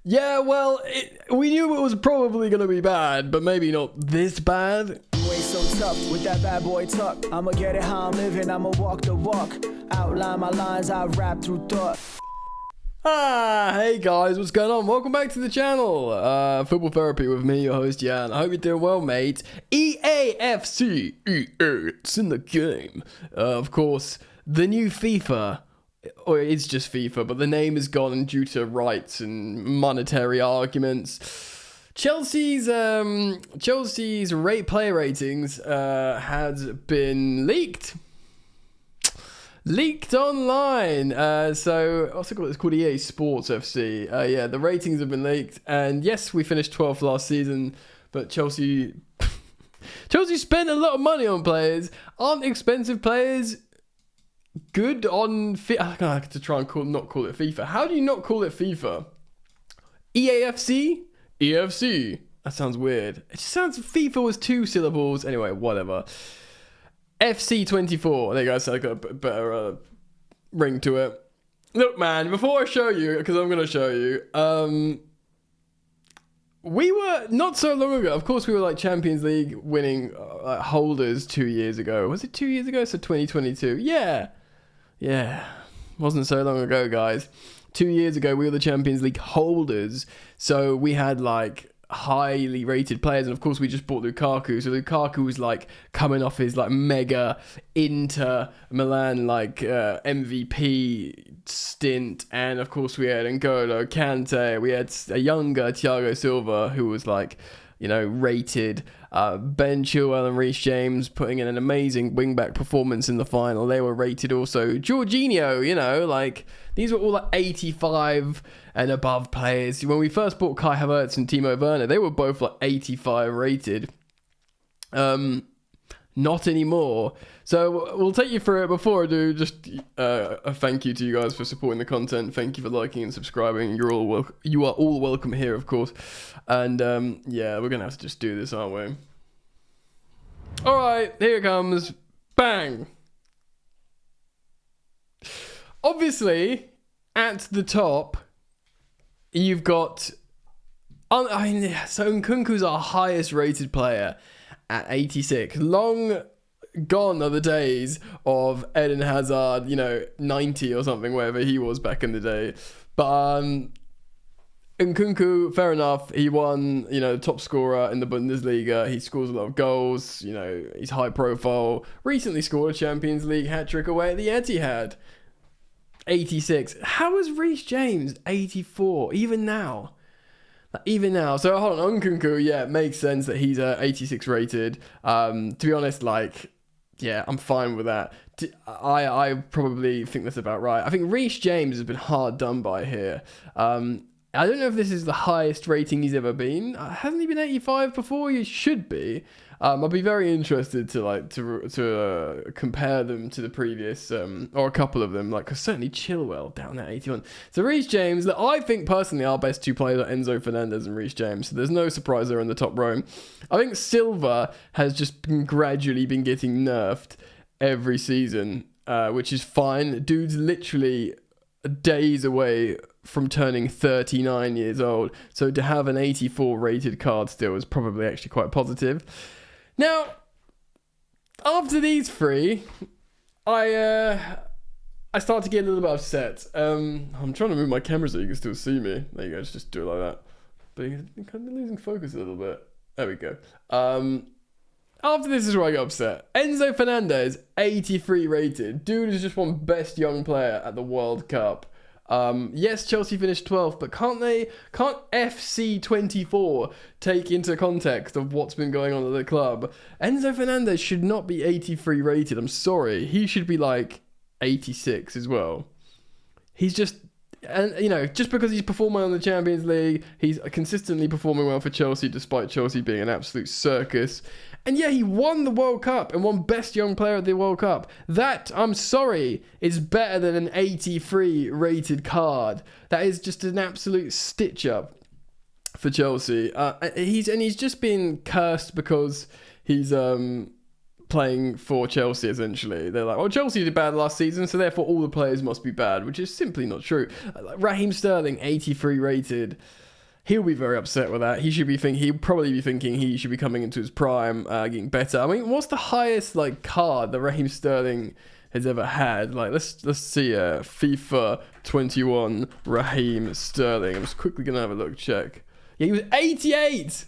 Yeah, well, we knew it was probably going to be bad, but maybe not this bad. You ain't so tough with that bad boy tuck. I'ma get it how I'm living, I'ma walk the walk. Outline my lines, I rap through thought. Hey guys, what's going on? Welcome back to the channel. Football Therapy with me, your host Jan. I hope you're doing well, mate. EAFC, it's in the game. Of course, the new FIFA, or it's just FIFA, but the name is gone due to rights and monetary arguments. Chelsea's player ratings had been leaked online. So what's it called? It's called EA Sports FC. Yeah, the ratings have been leaked, and yes, we finished 12th last season, but Chelsea spent a lot of money on players. Aren't expensive players good on I'm gonna have to try and not call it FIFA. How do you not call it FIFA? EAFC? EFC. That sounds weird. It just sounds FIFA was 2 syllables. Anyway, whatever. FC24. There you go. So I got a better ring to it. Look, man, before I show you, because I'm going to show you, we were, not so long ago, of course, we were like Champions League winning holders 2 years ago. Was it 2 years ago? So 2022. Yeah. Wasn't so long ago, guys. 2 years ago, we were the Champions League holders. So we had like highly rated players, and of course we just bought Lukaku. So Lukaku was like coming off his like mega Inter Milan like MVP stint, and of course we had N'Golo Kante, we had a younger Thiago Silva who was like, you know, rated. Ben Chilwell and Reece James putting in an amazing wingback performance in the final. They were rated also. Jorginho, you know, like these were all like 85 and above players. When we first bought Kai Havertz and Timo Werner, they were both like 85 rated. Not anymore. So we'll take you through it. Before I do, just a thank you to you guys for supporting the content. Thank you for liking and subscribing. You are all welcome here, of course. And yeah, we're gonna have to just do this, aren't we? All right, here it comes. Bang. Obviously, at the top, you've got. So Nkunku's our highest rated player at 86. Long gone are the days of Eden Hazard, 90 or something, whatever he was back in the day. But Nkunku, fair enough. He won, top scorer in the Bundesliga. He scores a lot of goals. He's high profile. Recently scored a Champions League hat-trick away at the Etihad. 86. How is Reece James 84? Even now. So hold on, Nkunku, yeah, it makes sense that he's 86 rated. To be honest, yeah, I'm fine with that. I probably think that's about right. I think Reece James has been hard done by here. I don't know if this is the highest rating he's ever been. Hasn't he been 85 before? He should be. I'll be very interested to compare them to the previous, or a couple of them, certainly Chilwell down at 81. So Reece James, I think personally our best two players are Enzo Fernandez and Reece James. So there's no surprise there in the top row. I think Silva has just gradually been getting nerfed every season, which is fine. Dude's literally days away from turning 39 years old. So to have an 84 rated card still is probably actually quite positive. Now, after these three, I start to get a little bit upset. I'm trying to move my camera so you can still see me. There you go, just do it like that. But you're kind of losing focus a little bit. There we go. After this is where I get upset. Enzo Fernandez, 83 rated. Dude is just won best young player at the World Cup. Yes, Chelsea finished 12th, but can't FC24 take into context of what's been going on at the club? Enzo Fernandez should not be 83 rated. I'm sorry. He should be 86 as well. He's just, and just because he's performing on the Champions League, he's consistently performing well for Chelsea, despite Chelsea being an absolute circus. And yeah, he won the World Cup and won Best Young Player at the World Cup. That, I'm sorry, is better than an 83 rated card. That is just an absolute stitch up for Chelsea. He's just been cursed because he's playing for Chelsea, essentially. They're like, well, Chelsea did bad last season, so therefore all the players must be bad, which is simply not true. Raheem Sterling, 83 rated. He'll be very upset with that. He'll probably be thinking he should be coming into his prime, getting better. I mean, what's the highest like card that Raheem Sterling has ever had? Like, let's see, FIFA 21 Raheem Sterling. I'm just quickly gonna have a look, check. Yeah, he was 88.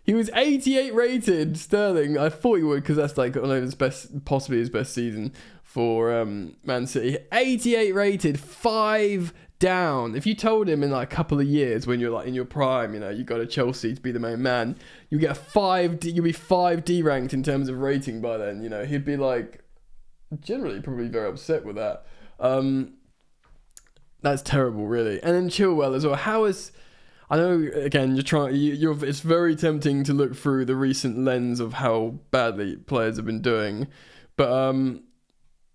He was 88 rated, Sterling. I thought he would, because that's like one of his best, possibly his best season for Man City. 88 rated, 5 down. If you told him in like a couple of years, when you're like in your prime, you know, you go to Chelsea to be the main man, you get you'll be 5D ranked in terms of rating by then. You know, he'd be like generally probably very upset with that. That's terrible, really. And then Chilwell as well. I know, again, it's very tempting to look through the recent lens of how badly players have been doing, but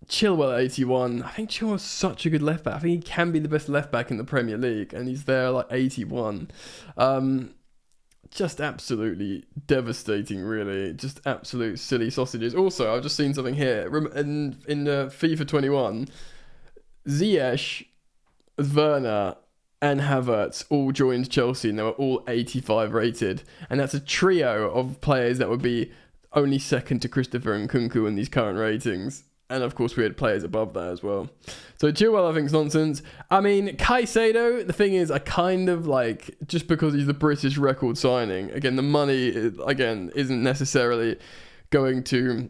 Chilwell at 81, I think Chilwell's such a good left back. I think he can be the best left back in the Premier League, and he's there like 81. Just absolutely devastating, really. Just absolute silly sausages. Also, I've just seen something here. In FIFA 21, Ziyech, Werner, and Havertz all joined Chelsea, and they were all 85 rated. And that's a trio of players that would be only second to Christopher Nkunku in these current ratings. And of course, we had players above that as well. So Chilwell, I think, is nonsense. I mean, Caicedo, the thing is, I kind of like, just because he's the British record signing, again, the money, again, isn't necessarily going to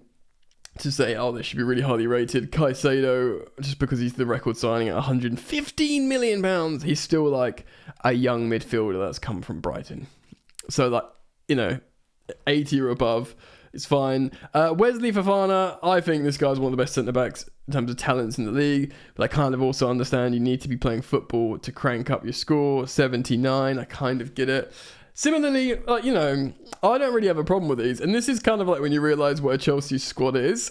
say, oh, this should be really highly rated. Caicedo, just because he's the record signing at £115 million, he's still like a young midfielder that's come from Brighton. So, like, you know, 80 or above is fine. Wesley Fofana, I think this guy's one of the best centre-backs in terms of talents in the league, but I kind of also understand you need to be playing football to crank up your score. 79, I kind of get it. Similarly, like, you know, I don't really have a problem with these. And this is kind of like when you realise what a Chelsea squad is.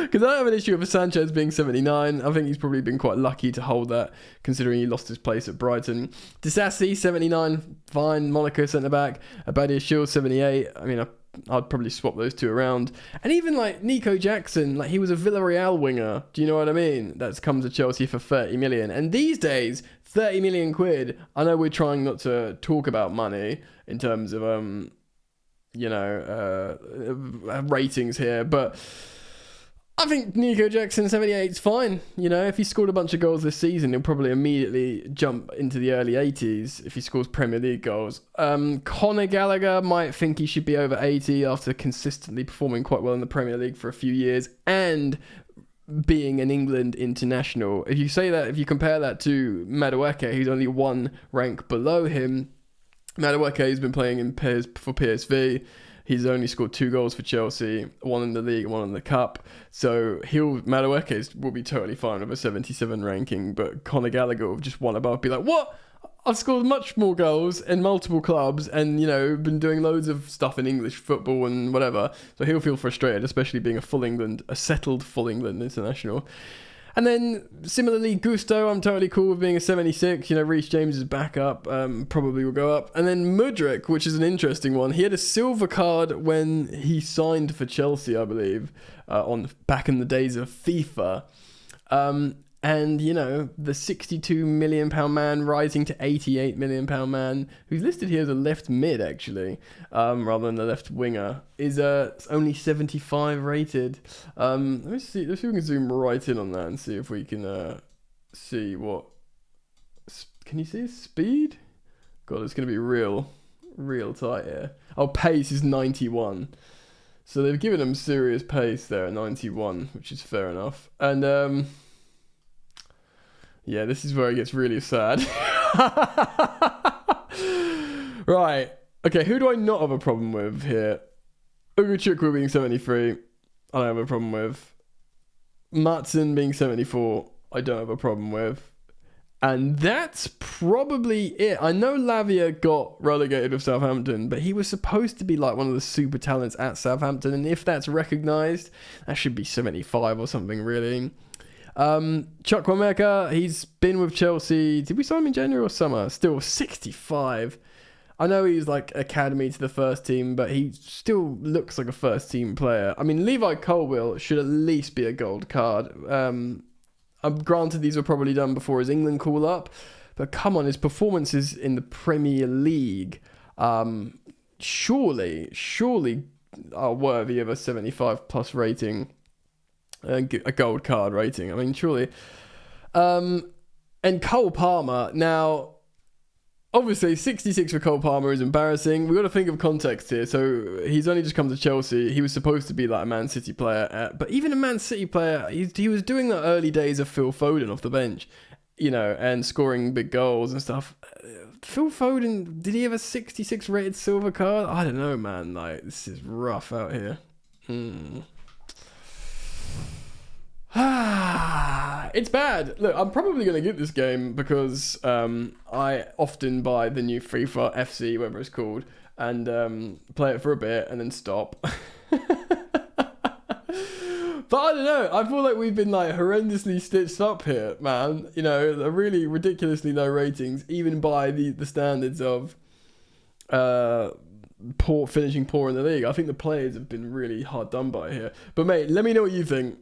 Because I don't have an issue with Sanchez being 79. I think he's probably been quite lucky to hold that, considering he lost his place at Brighton. Disasi, 79, fine. Monaco centre-back. Badiashile, 78. I mean, I'd probably swap those two around. And even like Nico Jackson, like he was a Villarreal winger. Do you know what I mean? That's come to Chelsea for 30 million. And these days, 30 million quid. I know we're trying not to talk about money in terms of, ratings here, but I think Nico Jackson 78 is fine. You know, if he scored a bunch of goals this season, he'll probably immediately jump into the early 80s if he scores Premier League goals. Conor Gallagher might think he should be over 80 after consistently performing quite well in the Premier League for a few years and being an England international. If you compare that to Madueke, who's only one rank below him, Madueke has been playing for PSV. He's only scored 2 goals for Chelsea, one in the league and one in the cup. So Madueke will be totally fine with a 77 ranking, but Conor Gallagher will just one above be like, what? I've scored much more goals in multiple clubs and, you know, been doing loads of stuff in English football and whatever. So he'll feel frustrated, especially being a settled full England international. And then, similarly, Gusto, I'm totally cool with being a 76. You know, Reece James is back up, probably will go up. And then Mudryk, which is an interesting one. He had a silver card when he signed for Chelsea, I believe, back in the days of FIFA. And, you know, the £62 million man rising to £88 million man, who's listed here as a left mid, actually, rather than the left winger, is only 75 rated. Let's see if we can zoom right in on that and see if we can see what... Can you see his speed? God, it's going to be real tight here. Oh, pace is 91. So they've given him serious pace there at 91, which is fair enough. And... yeah, this is where it gets really sad. Right. Okay, who do I not have a problem with here? Ugochukwu being 73, I don't have a problem with. Maatsen being 74, I don't have a problem with. And that's probably it. I know Lavia got relegated with Southampton, but he was supposed to be like one of the super talents at Southampton. And if that's recognised, that should be 75 or something, really. Chukwuemeka, he's been with Chelsea. Did we sign him in January or summer? Still 65. I know he's like academy to the first team, but he still looks like a first team player. I mean, Levi Colwill should at least be a gold card. Granted, these were probably done before his England call up, But come on, his performances in the Premier League, surely are worthy of a 75 plus rating, a gold card rating. I mean, surely. And Cole Palmer, now, obviously 66 for Cole Palmer is embarrassing. We've got to think of context here. So he's only just come to Chelsea. He was supposed to be like a Man City player, but even a Man City player, he was doing the early days of Phil Foden off the bench, you know, and scoring big goals and stuff. Phil Foden, did he have a 66 rated silver card? I don't know, man. Like, this is rough out here. It's bad. Look, I'm probably going to get this game because I often buy the new FIFA FC, whatever it's called, and play it for a bit and then stop. But I don't know. I feel like we've been like horrendously stitched up here, man. You know, really ridiculously low ratings, even by the standards of finishing poor in the league. I think the players have been really hard done by here. But mate, let me know what you think.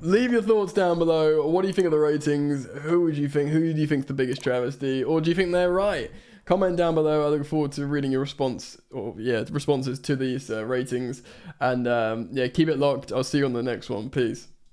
Leave your thoughts down below. What do you think of the ratings? Who do you think is the biggest travesty? Or do you think they're right? Comment down below. I look forward to reading your responses to these ratings. And yeah, keep it locked. I'll see you on the next one. Peace.